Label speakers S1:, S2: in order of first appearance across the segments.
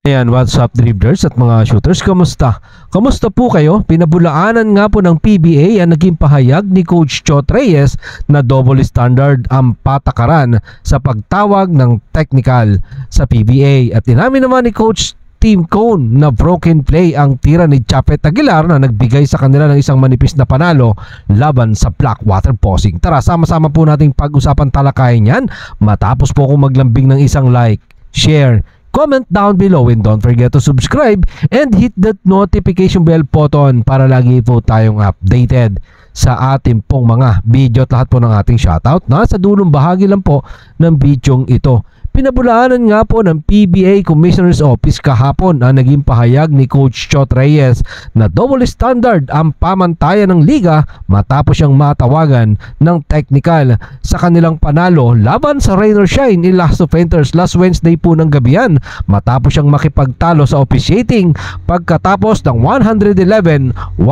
S1: Ayan, what's up drifters at mga shooters, kamusta? Kamusta po kayo? Pinabulaanan nga po ng PBA ang naging pahayag ni Coach Chot Reyes na double standard ang patakaran sa pagtawag ng technical sa PBA. At inamin naman ni Coach Tim Cone na broken play ang tira ni Japet Aguilar na nagbigay sa kanila ng isang manipis na panalo laban sa Blackwater Posing. Tara, sama-sama po nating pag-usapan talakayan yan matapos po akong maglambing ng isang like, share, comment down below, and don't forget to subscribe and hit that notification bell button para lagi po tayong updated sa ating pong mga video at lahat po ng ating shoutout na sa dulong bahagi lang po ng bidyong ito. Pinabulaanan nga po ng PBA Commissioner's Office kahapon ang naging pahayag ni Coach Chot Reyes na double standard ang pamantayan ng liga matapos siyang matawagan ng technical sa kanilang panalo laban sa Rain or Shine in Last of Enters last Wednesday po ng gabihan matapos siyang makipagtalo sa officiating pagkatapos ng 111-103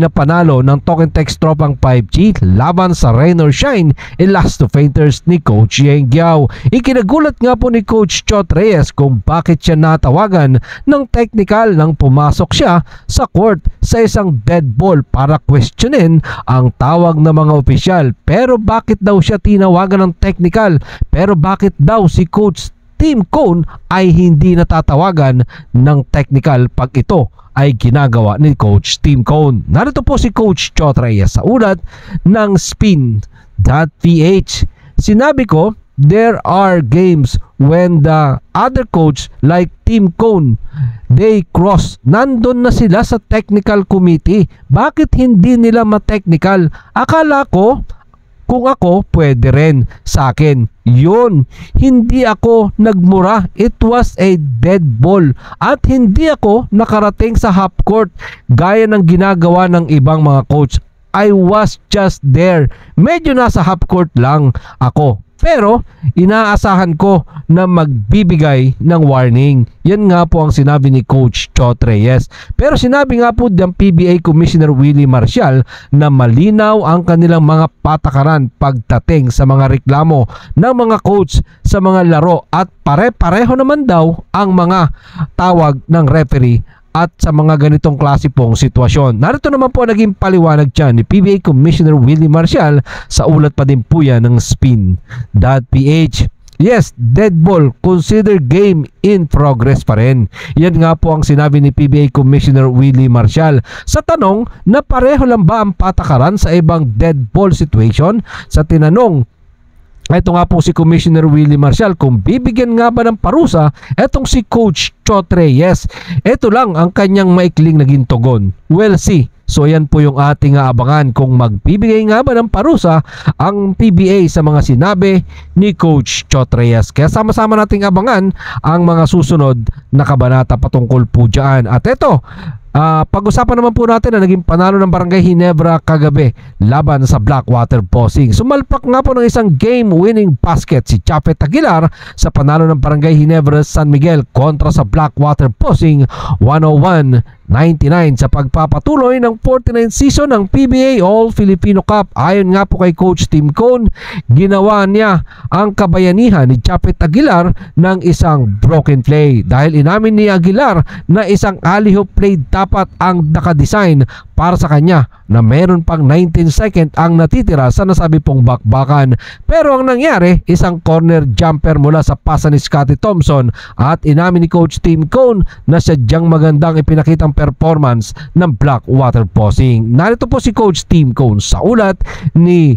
S1: na panalo ng Token Text Tropang 5G laban sa Rain or Shine in Last of Enters ni Coach Yeng Giao. Ikinagulat nga po ni Coach Chot Reyes kung bakit siya natawagan ng technical nang pumasok siya sa court sa isang dead ball para questionin ang tawag ng mga opisyal. Pero bakit daw siya tinawagan ng technical? Pero bakit daw si Coach Tim Cone ay hindi natatawagan ng technical pag ito ay ginagawa ni Coach Tim Cone? Narito po si Coach Chot Reyes sa ulat ng Spin.ph. Sinabi ko, there are games when the other coach like Tim Cone, they cross. Nandun na sila sa technical committee. Bakit hindi nila ma-technical? Akala ko, kung ako, pwede rin sa akin. Yun, hindi ako nagmura. It was a dead ball. At hindi ako nakarating sa half court gaya ng ginagawa ng ibang mga coach. I was just there. Medyo nasa half court lang ako. Pero inaasahan ko na magbibigay ng warning. Yan nga po ang sinabi ni Coach Chot Reyes. Pero sinabi nga po ng PBA Commissioner Willie Marcial na malinaw ang kanilang mga patakaran pagdating sa mga reklamo ng mga coach sa mga laro at pare-pareho naman daw ang mga tawag ng referee at sa mga ganitong klase pong sitwasyon. Narito naman po naging paliwanag dyan ni PBA Commissioner Willie Marcial sa ulat pa din po yan ng Spin.ph. Yes, dead ball, consider game in progress pa rin. Yan nga po ang sinabi ni PBA Commissioner Willie Marcial sa tanong na pareho lang ba ang patakaran sa ibang dead ball situation. Sa tinanong, ito nga po si Commissioner Willie Marcial kung bibigyan nga ba ng parusa etong si Coach Chot Reyes. Ito lang ang kanyang maikling naging tugon. We'll see. So yan po yung ating abangan kung magbibigay nga ba ng parusa ang PBA sa mga sinabi ni Coach Chot Reyes. Kaya sama-sama nating abangan ang mga susunod na kabanata patungkol po dyan. At ito, pag-usapan naman po natin na naging panalo ng Barangay Ginebra kagabi laban sa Blackwater Posing. Sumalpak nga po ng isang game-winning basket si Japet Aguilar sa panalo ng Barangay Ginebra San Miguel kontra sa Blackwater Posing 101-99 sa pagpapatuloy ng 49th season ng PBA All-Filipino Cup. Ayon nga po kay Coach Tim Cone, ginawa niya ang kabayanihan ni Japet Aguilar ng isang broken play dahil inamin ni Aguilar na isang alley-oop play dapat ang nakadesign para sa kanya na meron pang 19 second ang natitira sa nasabi pong bakbakan. Pero ang nangyari, isang corner jumper mula sa pasa ni Scottie Thompson at inamin ni Coach Tim Cone na sadyang magandang ipinakitang performance ng Blackwater Posing. Narito po si Coach Tim Cone sa ulat ni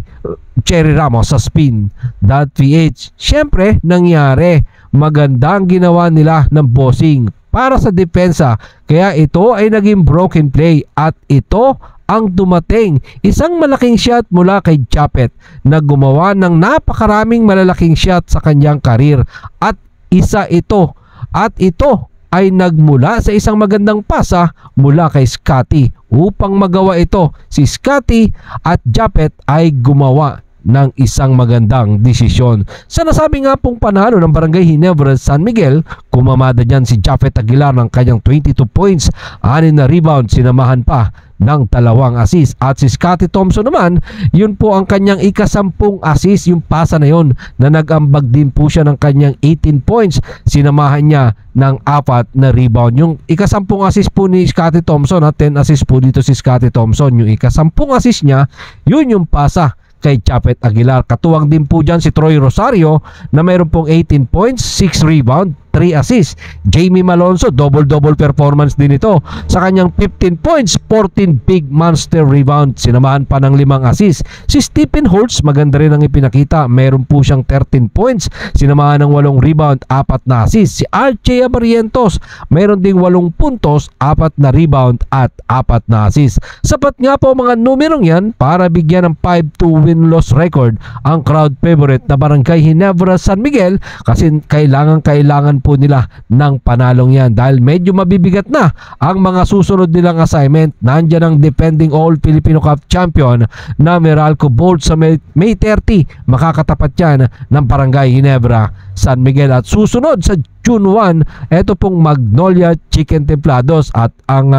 S1: Cherry Ramos sa Spin.ph. Siyempre, nangyari. Magandang ginawa nila ng bossing para sa depensa. Kaya ito ay naging broken play at ito ang dumating. Isang malaking shot mula kay Japet na gumawa ng napakaraming malalaking shot sa kanyang karir. At isa ito. At ito ay nagmula sa isang magandang pasa mula kay Scottie. Upang magawa ito, si Scottie at Japet ay gumawa ng isang magandang desisyon. Sa nasabi nga pong panalo ng Barangay Ginebra San Miguel, kumamada dyan si Japet Aguilar ng kanyang 22 points, 6 na rebound, sinamahan pa ng 2 assist. At si Scottie Thompson naman, yun po ang kanyang ika-10 assist, yung pasa na yun na nag-ambag din po siya ng kanyang 18 points. Sinamahan niya ng 4 na rebound. Yung ika-10 assist po ni Scottie Thompson, 10 assist po dito si Scottie Thompson. Yung ika-10 assist niya, yun yung pasa kay Chapet Aguilar. Katuwang din po dyan si Troy Rosario na mayroon pong 18 points, 6 rebound, 3 assists. Jamie Malonzo, double-double performance din ito sa kanyang 15 points, 14 big monster rebound. Sinamahan pa ng 5 assists. Si Stephen Holtz, maganda rin ang ipinakita. Meron po siyang 13 points, sinamahan ng 8 rebound, 4 na assists. Si Archie Barrientos, meron ding 8 puntos, 4 na rebound at 4 na assists. Sapat nga po mga numerong yan para bigyan ng 5-2 win-loss record ang crowd favorite na Barangay Ginebra San Miguel, kasi kailangan po nila ng panalong yan dahil medyo mabibigat na ang mga susunod nilang assignment. Nandiyan ang defending All Filipino Cup champion na Meralco Bolt sa May 30. Makakatapat yan ng Barangay Ginebra San Miguel. At susunod sa June 1, eto pong Magnolia Chicken Templados at ang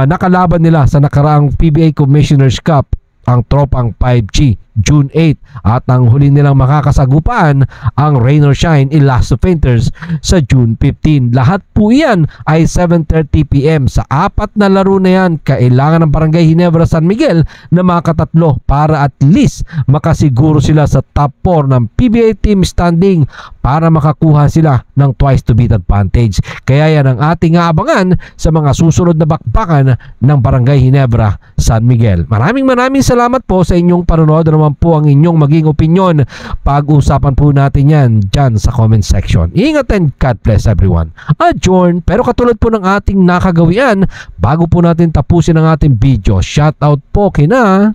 S1: nakalaban nila sa nakaraang PBA Commissioner's Cup, ang tropang 5G, June 8, at ang huli nilang makakasagupaan ang Rain or Shine Elasto Painters sa June 15. Lahat po iyan ay 7:30 PM. Sa 4 na laro na yan, kailangan ng Barangay Ginebra San Miguel na makatatlo para at least makasiguro sila sa top 4 ng PBA team standing para makakuha sila ng twice to beat advantage. Kaya yan ang ating aabangan sa mga susunod na bakbakan ng Barangay Ginebra San Miguel. Maraming salamat po sa inyong panonood. Naman po ang inyong maging opinion. Pag-usapan po natin yan dyan sa comment section. Ingat and God bless everyone. Adjourn. Pero katulad po ng ating nakagawian, bago po natin tapusin ang ating video, shoutout po kina